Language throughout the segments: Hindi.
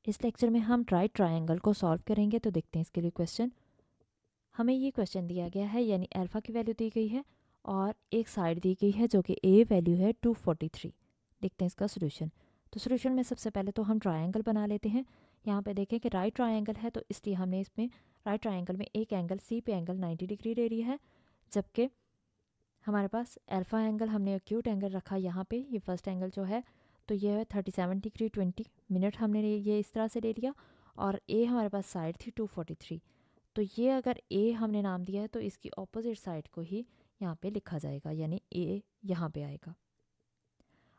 इस लेक्चर में हम राइट ट्रायंगल को सॉल्व करेंगे। तो देखते हैं इसके लिए क्वेश्चन। हमें ये क्वेश्चन दिया गया है, यानी अल्फ़ा की वैल्यू दी गई है और एक साइड दी गई है जो कि ए वैल्यू है 243। देखते हैं इसका सोल्यूशन। तो सोल्यूशन में सबसे पहले तो हम ट्रायंगल बना लेते हैं। यहाँ पे देखें कि राइट ट्रायंगल है, तो इसलिए हमने इसमें राइट ट्रायंगल में एक एंगल सी पे एंगल 90 डिग्री ले लिया है, जबकि हमारे पास अल्फ़ा एंगल हमने एक्यूट एंगल रखा यहाँ पे। ये फर्स्ट एंगल जो है तो ये है 37 डिग्री 20 मिनट हमने ये इस तरह से ले लिया। और ए हमारे पास साइड थी 243। तो ये अगर ए हमने नाम दिया है तो इसकी ऑपोजिट साइड को ही यहाँ पे लिखा जाएगा, यानी ए यहाँ पे आएगा।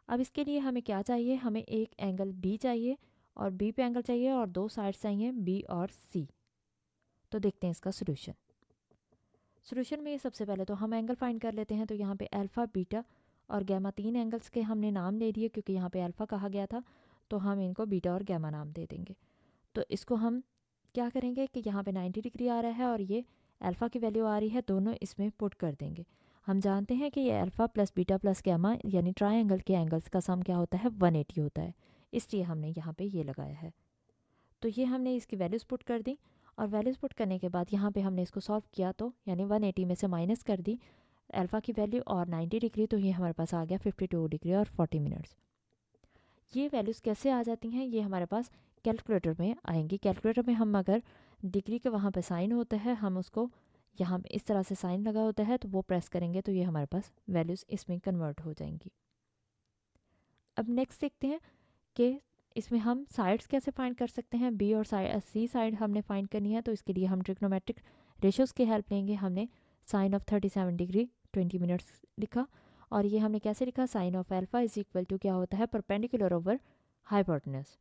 अब इसके लिए हमें क्या चाहिए, हमें एक एंगल बी चाहिए और बी पे एंगल चाहिए और दो साइड्स चाहिए बी और सी। तो देखते हैं इसका सोल्यूशन। सोल्यूशन में सबसे पहले तो हम एंगल फाइंड कर लेते हैं। तो यहाँ पे अल्फ़ा, बीटा और गैमा तीन एंगल्स के हमने नाम ले दिए, क्योंकि यहाँ पे अल्फ़ा कहा गया था तो हम इनको बीटा और गैमा नाम दे देंगे। तो इसको हम क्या करेंगे कि यहाँ पे 90 डिग्री आ रहा है और ये अल्फ़ा की वैल्यू आ रही है, दोनों इसमें पुट कर देंगे। हम जानते हैं कि ये alpha plus beta plus gamma यानी ट्रायंगल के एंगल्स का सम क्या होता है, 180 होता है, इसलिए हमने यहाँ पे ये लगाया है। तो ये हमने इसकी वैल्यूज़ पुट कर दी और वैल्यूज़ पुट करने के बाद यहाँ पे हमने इसको सॉल्व किया, तो यानी 180 में से माइनस कर दी अल्फ़ा की वैल्यू और 90 डिग्री, तो ये हमारे पास आ गया 52 डिग्री और 40 मिनट्स। ये वैल्यूज़ कैसे आ जाती हैं, ये हमारे पास कैलकुलेटर में आएंगी। कैलकुलेटर में हम अगर डिग्री के वहाँ पे साइन होता है, हम उसको यहाँ इस तरह से साइन लगा होता है तो वो प्रेस करेंगे तो ये हमारे पास वैल्यूज़ इसमें कन्वर्ट हो जाएंगी। अब नेक्स्ट देखते हैं कि इसमें हम साइड्स कैसे फाइंड कर सकते हैं। बी और सी साइड हमने फाइंड करनी है, तो इसके लिए हम ट्रिग्नोमेट्रिक रेशियोज़ की हेल्प लेंगे। हमने साइन ऑफ 37 डिग्री 20 मिनट्स लिखा और ये हमने कैसे लिखा, sine of alpha is equal to क्या होता है, परपेंडिकुलर ओवर हाइपोटेनस।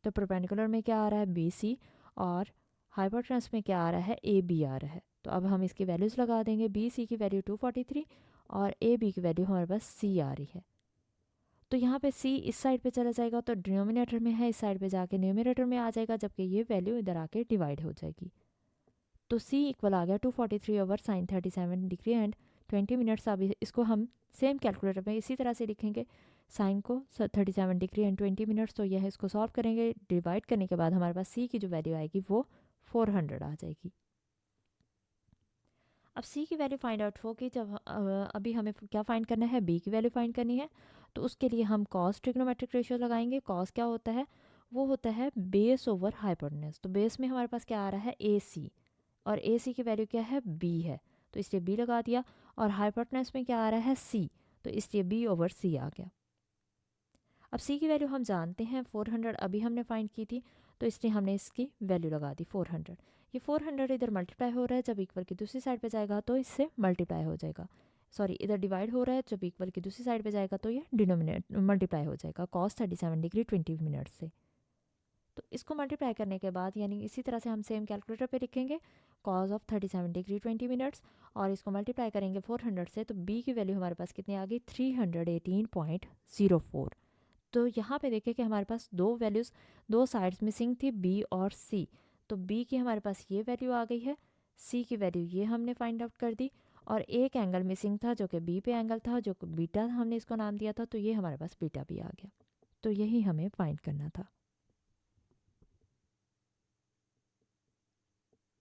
तो परपेंडिकुलर में क्या आ रहा है, बी सी, और हाइपोटेनस में क्या आ रहा है, ए बी आ रहा है। तो अब हम इसकी वैल्यूज़ लगा देंगे। बी सी की वैल्यू 243 और ए बी की वैल्यू हमारे पास सी आ रही है। तो यहाँ पे c इस साइड पे चला जाएगा तो डिनोमिनेटर में है, इस साइड पे जाके न्यूमरेटर में आ जाएगा, जबकि ये वैल्यू इधर आके डिवाइड हो जाएगी। तो c इक्वल आ गया 243 over sine 37 degree and 20 minutes. अब इसको हम सेम कैलकुलेटर में इसी तरह से लिखेंगे, साइन को 37 डिग्री एंड 20 मिनट्स। तो यह इसको सॉल्व करेंगे, डिवाइड करने के बाद हमारे पास c की जो वैल्यू आएगी वो 400 आ जाएगी। अब c की वैल्यू फाइंड आउट होगी जब अभी हमें क्या फाइंड करना है, b की वैल्यू फाइंड करनी है। तो उसके लिए हम कॉस ट्रिग्नोमेट्रिक रेशियो लगाएंगे। कॉस क्या होता है, वो होता है बेस ओवर हाइपोटेनस। तो बेस में हमारे पास क्या आ रहा है, ए सी, और ए सी की वैल्यू क्या है, b है, तो इसलिए b लगा दिया। और हाइपोटेनस में क्या आ रहा है, c, तो इसलिए b ओवर c आ गया। अब c की वैल्यू हम जानते हैं 400 अभी हमने फाइंड की थी, तो इसलिए हमने इसकी वैल्यू लगा दी 400। ये 400 इधर मल्टीप्लाई हो रहा है, जब इक्वल की दूसरी साइड पे जाएगा तो इससे मल्टीप्लाई हो जाएगा। सॉरी, इधर डिवाइड हो रहा है, जब इक्वल की दूसरी साइड पे जाएगा तो ये डिनोमिनेट मल्टीप्लाई हो जाएगा कॉस 37 डिग्री 20 मिनट से। तो इसको मल्टीप्लाई करने के बाद यानी इसी तरह से हम सेम कैलकुलेटर पे लिखेंगे कॉस ऑफ 37 डिग्री 20 मिनट्स, और इसको मल्टीप्लाई करेंगे 400 से, तो b की वैल्यू हमारे पास कितनी आ गई, 318.04। तो यहाँ पे देखें कि हमारे पास दो वैल्यूज़, दो साइड्स मिसिंग थी, बी और सी। तो बी की हमारे पास ये वैल्यू आ गई है, सी की वैल्यू ये हमने फाइंड आउट कर दी, और एक एंगल मिसिंग था जो कि बी पे एंगल था, जो कि बीटा हमने इसको नाम दिया था, तो ये हमारे पास बीटा भी आ गया। तो यही हमें फाइंड करना था।